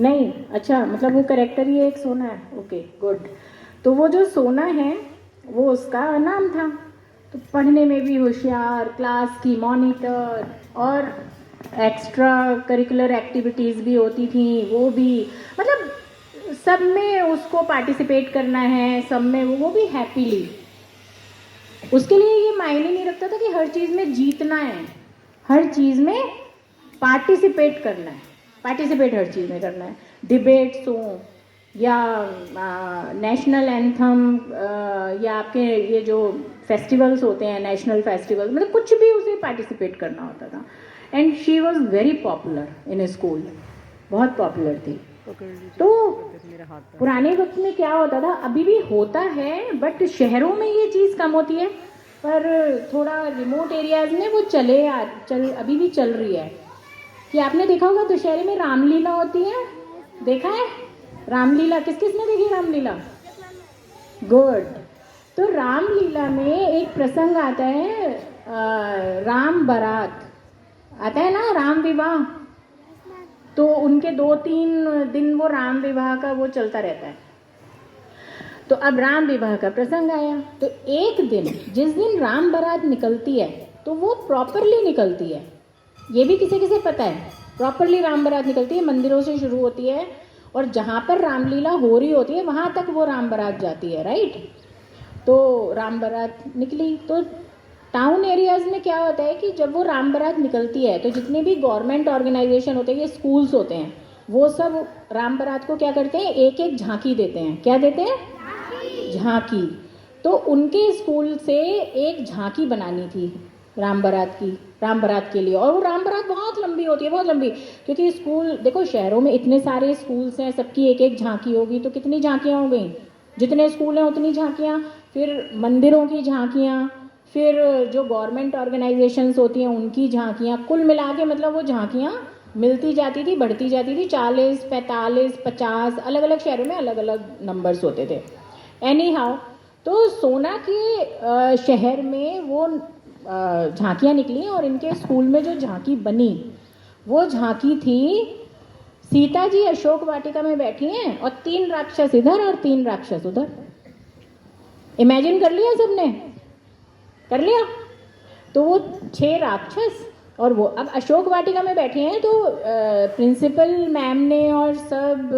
नहीं, अच्छा, मतलब वो करेक्टर ही एक सोना है। Okay, good. तो वो जो सोना है वो उसका नाम था। तो पढ़ने में भी होशियार, क्लास की मॉनिटर, और एक्स्ट्रा करिकुलर एक्टिविटीज़ भी होती थी, वो भी, मतलब सब में उसको पार्टिसिपेट करना है, सब में वो भी हैप्पीली। उसके लिए ये मायने नहीं रखता था कि हर चीज़ में जीतना है, हर चीज़ में पार्टिसिपेट करना है, पार्टिसिपेट हर चीज़ में करना है। डिबेट्स हो या नेशनल एंथम, या आपके ये जो फेस्टिवल्स होते हैं, नेशनल फेस्टिवल्स, मतलब कुछ भी उसे पार्टिसिपेट करना होता था। And she was very popular in school, बहुत पॉपुलर थी। तो पुराने वक्त में क्या होता था, अभी भी होता है बट शहरों में ये चीज़ कम होती है, पर थोड़ा रिमोट एरियाज में वो अभी भी चल रही है। कि आपने देखा होगा दशहरे में रामलीला होती है, देखा है रामलीला? किस किस ने देखी रामलीला? गुड। तो रामलीला में एक प्रसंग आता है, राम बारात आता है ना, राम विवाह। तो उनके 2-3 दिन वो राम विवाह का वो चलता रहता है। तो अब राम विवाह का प्रसंग आया, तो एक दिन जिस दिन राम बारात निकलती है तो वो प्रॉपरली निकलती है, ये भी किसे किसे पता है? प्रॉपरली राम बारात निकलती है, मंदिरों से शुरू होती है और जहाँ पर रामलीला हो रही होती है वहाँ तक वो राम बारात जाती है, राइट? तो राम बारात निकली, तो टाउन एरियाज़ में क्या होता है कि जब वो राम बारात निकलती है तो जितने भी गवर्नमेंट ऑर्गेनाइजेशन होते हैं, ये स्कूल्स होते हैं, वो सब राम बारात को क्या करते हैं, एक एक झांकी देते हैं। क्या देते हैं? झांकी। तो उनके स्कूल से एक झांकी बनानी थी राम बारात की, राम बारात के लिए। और वो राम बारात बहुत लंबी होती है, बहुत लंबी, क्योंकि स्कूल देखो, शहरों में इतने सारे स्कूल्स हैं, सबकी एक एक झांकी होगी, तो कितनी झांकियाँ हो गई? जितने स्कूल हैं उतनी झांकियाँ, फिर मंदिरों की झांकियाँ, फिर जो गवर्नमेंट ऑर्गेनाइजेशंस होती हैं उनकी झांकियाँ, कुल मिला के मतलब वो झांकियाँ मिलती जाती थी, बढ़ती जाती थी। 40, 45, 50 अलग अलग शहरों में अलग अलग नंबर्स होते थे। एनी हाउ, तो सोना के शहर में वो झांकियाँ निकली और इनके स्कूल में जो झांकी बनी वो झांकी थी, सीता जी अशोक वाटिका में बैठी हैं और 3 राक्षस इधर और 3 राक्षस उधर। इमेजिन कर लिया सबने? कर लिया? तो वो 6 राक्षस और वो अब अशोक वाटिका में बैठे हैं, तो प्रिंसिपल मैम ने और सब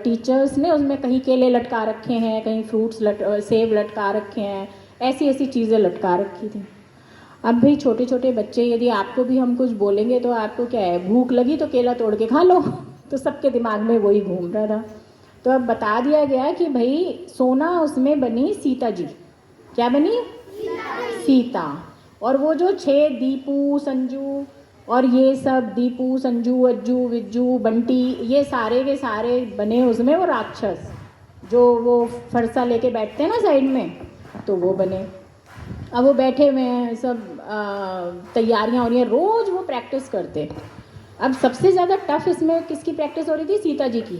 टीचर्स ने उसमें कहीं केले लटका रखे हैं, कहीं फ्रूट्स सेब लटका रखे हैं, ऐसी ऐसी चीज़ें लटका रखी थी। अब भाई छोटे छोटे बच्चे, यदि आपको भी हम कुछ बोलेंगे तो आपको क्या है, भूख लगी तो केला तोड़ के खा लो। तो सबके दिमाग में वही घूम रहा था। तो अब बता दिया गया कि भाई सोना उसमें बनी सीता जी। क्या बनी? सीता। और वो जो 6 दीपू, संजू और ये सब, दीपू, संजू, अज्जू, विज्जू, बंटी, ये सारे के सारे बने उसमें वो राक्षस, जो वो फरसा लेके बैठते हैं ना साइड में, तो वो बने। अब वो बैठे हुए हैं, सब तैयारियां हो रही हैं, रोज़ वो प्रैक्टिस करते। अब सबसे ज़्यादा टफ इसमें किसकी प्रैक्टिस हो रही थी? सीता जी की,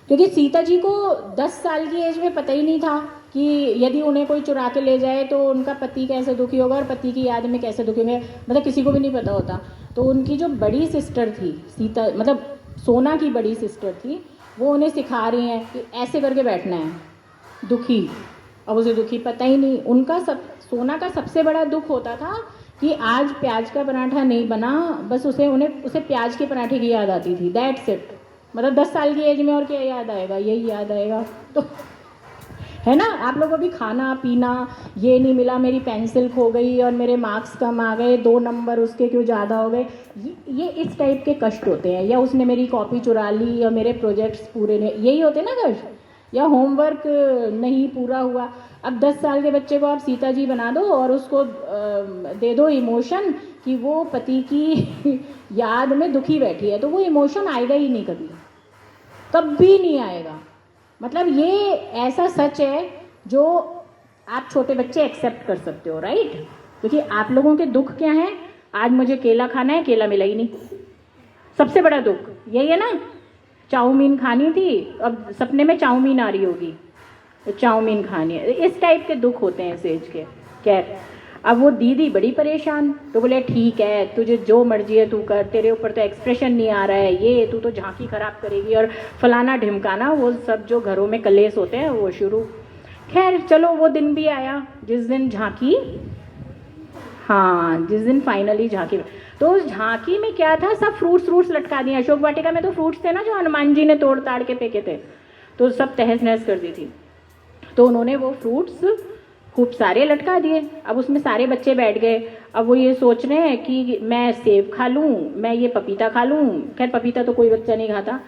क्योंकि सीता जी को 10 साल की एज में पता ही नहीं था कि यदि उन्हें कोई चुरा के ले जाए तो उनका पति कैसे दुखी होगा और पति की याद में कैसे दुखी होंगे, मतलब किसी को भी नहीं पता होता। तो उनकी जो बड़ी सिस्टर थी, सीता मतलब सोना की बड़ी सिस्टर थी, वो उन्हें सिखा रही हैं कि ऐसे करके बैठना है, दुखी। अब उसे दुखी पता ही नहीं। उनका सोना का सबसे बड़ा दुख होता था कि आज प्याज का पराठा नहीं बना, बस उसे प्याज के पराठे की याद आती थी, दैट्स इट। मतलब 10 साल की एज में और क्या याद आएगा, यही याद आएगा। तो है ना, आप लोगों को भी खाना पीना, ये नहीं मिला, मेरी पेंसिल खो गई और मेरे मार्क्स कम आ गए, 2 नंबर उसके क्यों ज़्यादा हो गए, ये इस टाइप के कष्ट होते हैं। या उसने मेरी कॉपी चुरा ली और मेरे प्रोजेक्ट्स पूरे नहीं, यही होते ना कष्ट। या होमवर्क नहीं पूरा हुआ। अब 10 साल के बच्चे को आप सीता जी बना दो और उसको दे दो इमोशन कि वो पति की याद में दुखी बैठी है, तो वो इमोशन आएगा ही नहीं, कभी नहीं आएगा। मतलब ये ऐसा सच है जो आप छोटे बच्चे एक्सेप्ट कर सकते हो, राइट? क्योंकि आप लोगों के दुख क्या हैं? आज मुझे केला खाना है, केला मिला ही नहीं, सबसे बड़ा दुख यही है ना। चाउमीन खानी थी, अब सपने में चाउमीन आ रही होगी, तो चाउमीन खानी है। इस टाइप के दुख होते हैं इस एज के। खैर, अब वो दीदी बड़ी परेशान, तो बोले ठीक है तुझे जो मर्जी है तू कर, तेरे ऊपर तो एक्सप्रेशन नहीं आ रहा है, ये तू तो झांकी खराब करेगी और फलाना ढिमकाना, वो सब जो घरों में कलेश होते हैं वो शुरू। खैर चलो वो दिन भी आया जिस दिन झांकी, हाँ जिस दिन फाइनली झांकी, तो उस झांकी में क्या था, सब फ्रूट्स लटका दिए। अशोक वाटिका में तो फ्रूट्स थे ना जो हनुमान जी ने तोड़ ताड़ के फेंके थे, तो सब तहस नहस कर दी थी। तो उन्होंने वो फ्रूट्स खूब सारे लटका दिए। अब उसमें सारे बच्चे बैठ गए। अब वो ये सोच रहे हैं कि मैं सेब खा लूँ, मैं ये पपीता खा लूँ, खैर पपीता तो कोई बच्चा नहीं खाता,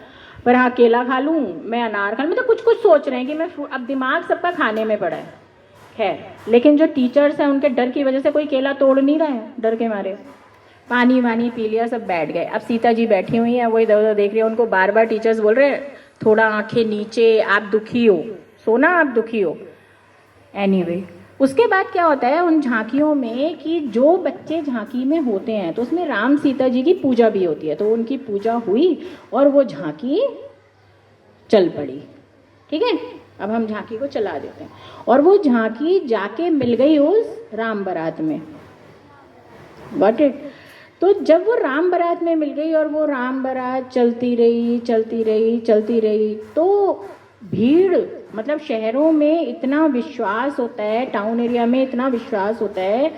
पर हाँ केला खा लूँ, मैं अनार खा लूँ, मतलब कुछ सोच रहे हैं कि मैं अब दिमाग सबका खाने में पड़ा है। खैर लेकिन जो टीचर्स हैं उनके डर की वजह से कोई केला तोड़ नहीं रहा है, डर के मारे। पानी वानी पी लिया, सब बैठ गए। अब सीता जी बैठी हुई हैं, वो इधर उधर देख रही है, उनको बार बार टीचर्स बोल रहे हैं थोड़ा आंखें नीचे, आप दुखी हो, सोना आप दुखी हो। एनीवे उसके बाद क्या होता है उन झांकियों में कि जो बच्चे झांकी में होते हैं तो उसमें राम सीता जी की पूजा भी होती है, तो उनकी पूजा हुई और वो झांकी चल पड़ी। ठीक है, अब हम झांकी को चला देते हैं। और वो झांकी जाके मिल गई उस राम बारात में। Got it. तो जब वो राम बारात में मिल गई और वो राम बारात चलती रही, तो भीड़, मतलब शहरों में इतना विश्वास होता है, टाउन एरिया में इतना विश्वास होता है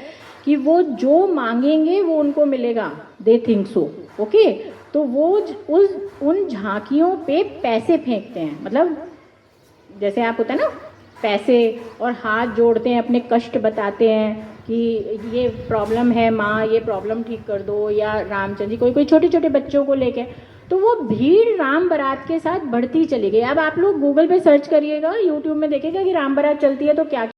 कि वो जो मांगेंगे वो उनको मिलेगा, दे थिंक सो। ओके, तो वो उन झांकियों पे पैसे फेंकते हैं, मतलब जैसे आप होता है ना पैसे, और हाथ जोड़ते हैं, अपने कष्ट बताते हैं कि ये प्रॉब्लम है माँ, ये प्रॉब्लम ठीक कर दो, या रामचंद्र जी, कोई छोटे छोटे बच्चों को लेके। तो वो भीड़ राम बारात के साथ बढ़ती चली गई। अब आप लोग गूगल पे सर्च करिएगा, यूट्यूब में देखिएगा कि राम बारात चलती है तो क्या